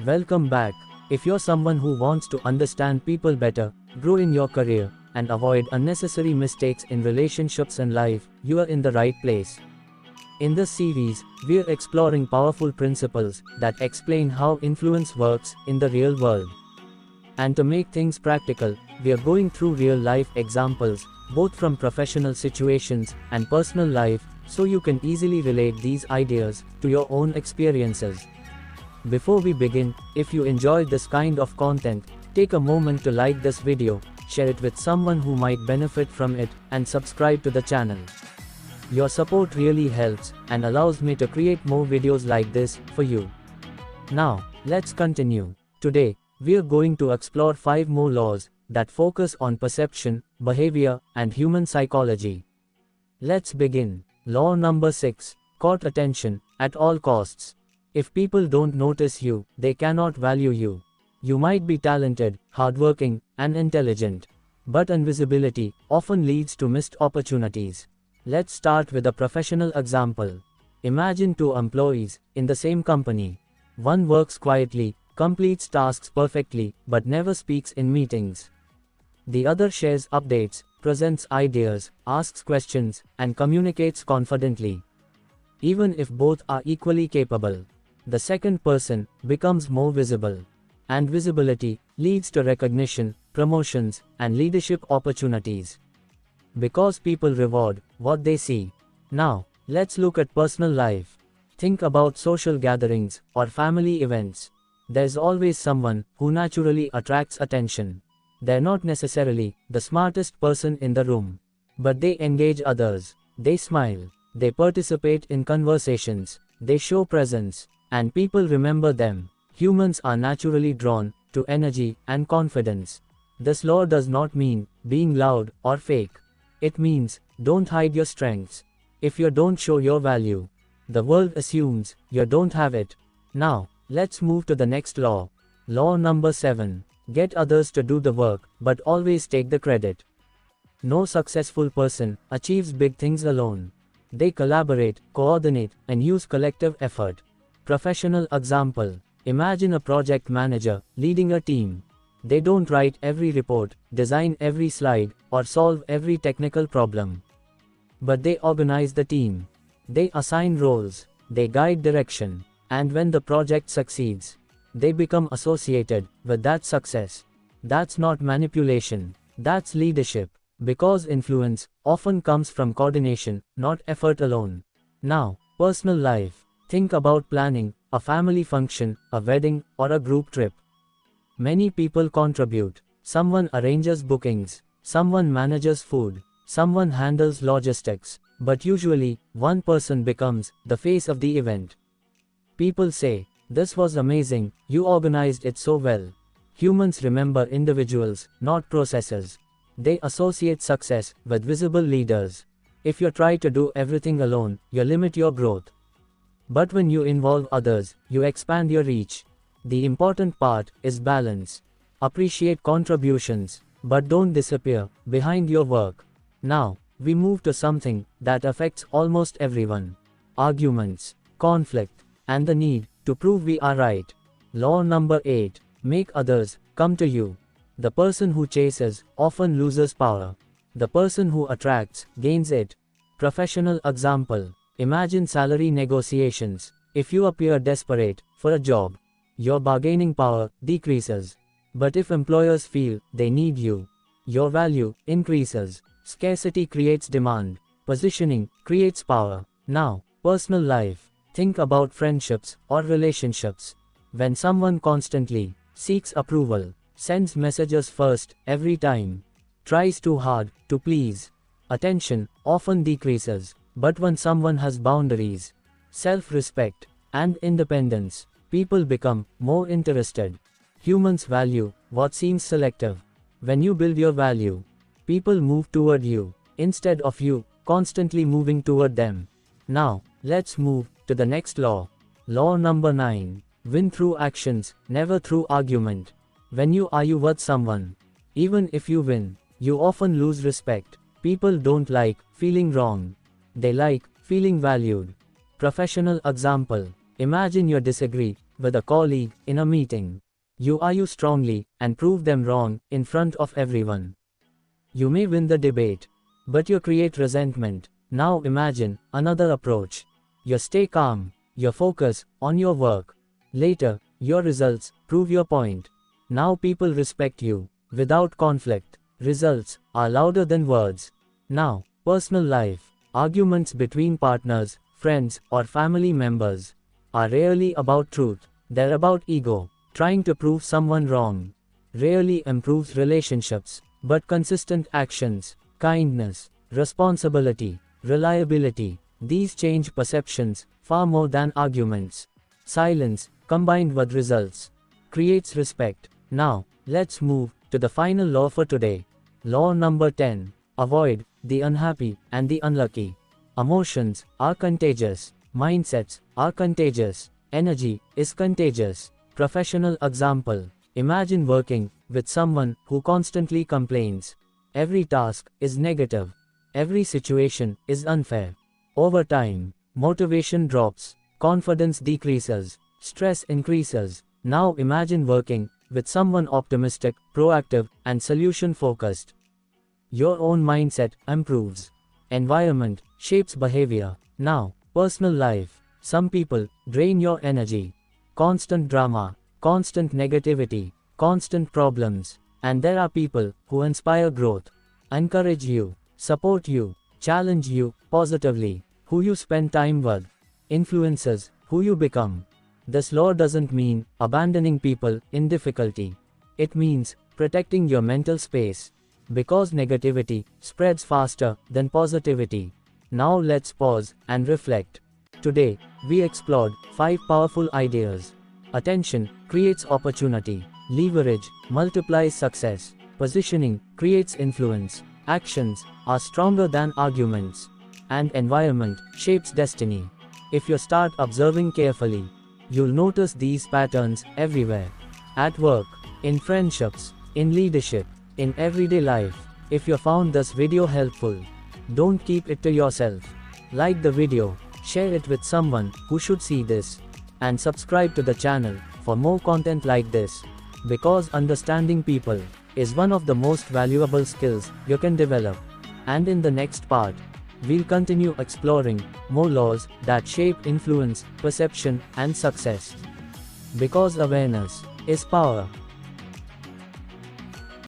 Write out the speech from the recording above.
Welcome back. If you're someone who wants to understand people better, grow in your career, and avoid unnecessary mistakes in relationships and life, you are in the right place. In this series, we're exploring powerful principles that explain how influence works in the real world. And to make things practical, we are going through real-life examples, both from professional situations and personal life, so you can easily relate these ideas to your own experiences. Before we begin, if you enjoyed this kind of content, take a moment to like this video, share it with someone who might benefit from it, and subscribe to the channel. Your support really helps and allows me to create more videos like this for you. Now, let's continue. Today, we're going to explore 5 more laws that focus on perception, behavior, and human psychology. Let's begin. Law number 6. Court attention at all costs. If people don't notice you, they cannot value you. You might be talented, hardworking, and intelligent, but invisibility often leads to missed opportunities. Let's start with a professional example. Imagine 2 employees in the same company. One works quietly, completes tasks perfectly, but never speaks in meetings. The other shares updates, presents ideas, asks questions, and communicates confidently. Even if both are equally capable, the second person becomes more visible. And visibility leads to recognition, promotions, and leadership opportunities. Because people reward what they see. Now, let's look at personal life. Think about social gatherings or family events. There's always someone who naturally attracts attention. They're not necessarily the smartest person in the room, but they engage others. They smile. They participate in conversations. They show presence. And people remember them. Humans are naturally drawn to energy and confidence. This law does not mean being loud or fake. It means don't hide your strengths. If you don't show your value, the world assumes you don't have it. Now, let's move to the next law. Law number 7. Get others to do the work, but always take the credit. No successful person achieves big things alone. They collaborate, coordinate, and use collective effort. Professional example. Imagine a project manager leading a team. They don't write every report, design every slide, or solve every technical problem. But they organize the team. They assign roles. They guide direction. And when the project succeeds, they become associated with that success. That's not manipulation. That's leadership. Because influence often comes from coordination, not effort alone. Now, personal life. Think about planning a family function, a wedding, or a group trip. Many people contribute. Someone arranges bookings, someone manages food, someone handles logistics, but usually, one person becomes the face of the event. People say, "This was amazing, you organized it so well." Humans remember individuals, not processes. They associate success with visible leaders. If you try to do everything alone, you limit your growth. But when you involve others, you expand your reach. The important part is balance. Appreciate contributions, but don't disappear behind your work. Now, we move to something that affects almost everyone. Arguments, conflict, and the need to prove we are right. Law number 8. Make others come to you. The person who chases often loses power. The person who attracts gains it. Professional example. Imagine salary negotiations. If you appear desperate for a job, your bargaining power decreases. But if employers feel they need you, your value increases. Scarcity creates demand. Positioning creates power. Now, personal life. Think about friendships or relationships. When someone constantly seeks approval, sends messages first every time, tries too hard to please, attention often decreases. But when someone has boundaries, self-respect, and independence, people become more interested. Humans value what seems selective. When you build your value, people move toward you, instead of you constantly moving toward them. Now, let's move to the next law. Law number 9. Win through actions, never through argument. When you argue with someone, even if you win, you often lose respect. People don't like feeling wrong. They like feeling valued. Professional example. Imagine you disagree with a colleague, in a meeting. You argue strongly and prove them wrong in front of everyone. You may win the debate, but you create resentment. Now imagine another approach. You stay calm, you focus on your work. Later, your results prove your point. Now people respect you without conflict. Results are louder than words. Now, personal life. Arguments between partners, friends, or family members are rarely about truth. They're about ego. Trying to prove someone wrong rarely improves relationships, but consistent actions, kindness, responsibility, reliability, these change perceptions far more than arguments. Silence, combined with results, creates respect. Now, let's move to the final law for today. Law number 10. Avoid the unhappy and the unlucky. Emotions are contagious. Mindsets are contagious. Energy is contagious. Professional example. Imagine working with someone who constantly complains. Every task is negative. Every situation is unfair. Over time, motivation drops, confidence decreases, stress increases. Now imagine working with someone optimistic, proactive, and solution-focused. Your own mindset improves. Environment shapes behavior. Now, personal life. Some people drain your energy. Constant drama, constant negativity, constant problems. And there are people who inspire growth, encourage you, support you, challenge you positively. Who you spend time with influences who you become. This law doesn't mean abandoning people in difficulty. It means protecting your mental space. Because negativity spreads faster than positivity. Now let's pause and reflect. Today, we explored 5 powerful ideas. Attention creates opportunity. Leverage multiplies success. Positioning creates influence. Actions are stronger than arguments. And environment shapes destiny. If you start observing carefully, you'll notice these patterns everywhere. At work, in friendships, in leadership, in everyday life. If you found this video helpful, don't keep it to yourself. Like the video, share it with someone who should see this, and subscribe to the channel for more content like this. Because understanding people is one of the most valuable skills you can develop. And in the next part, we'll continue exploring more laws that shape influence, perception, and success. Because awareness is power.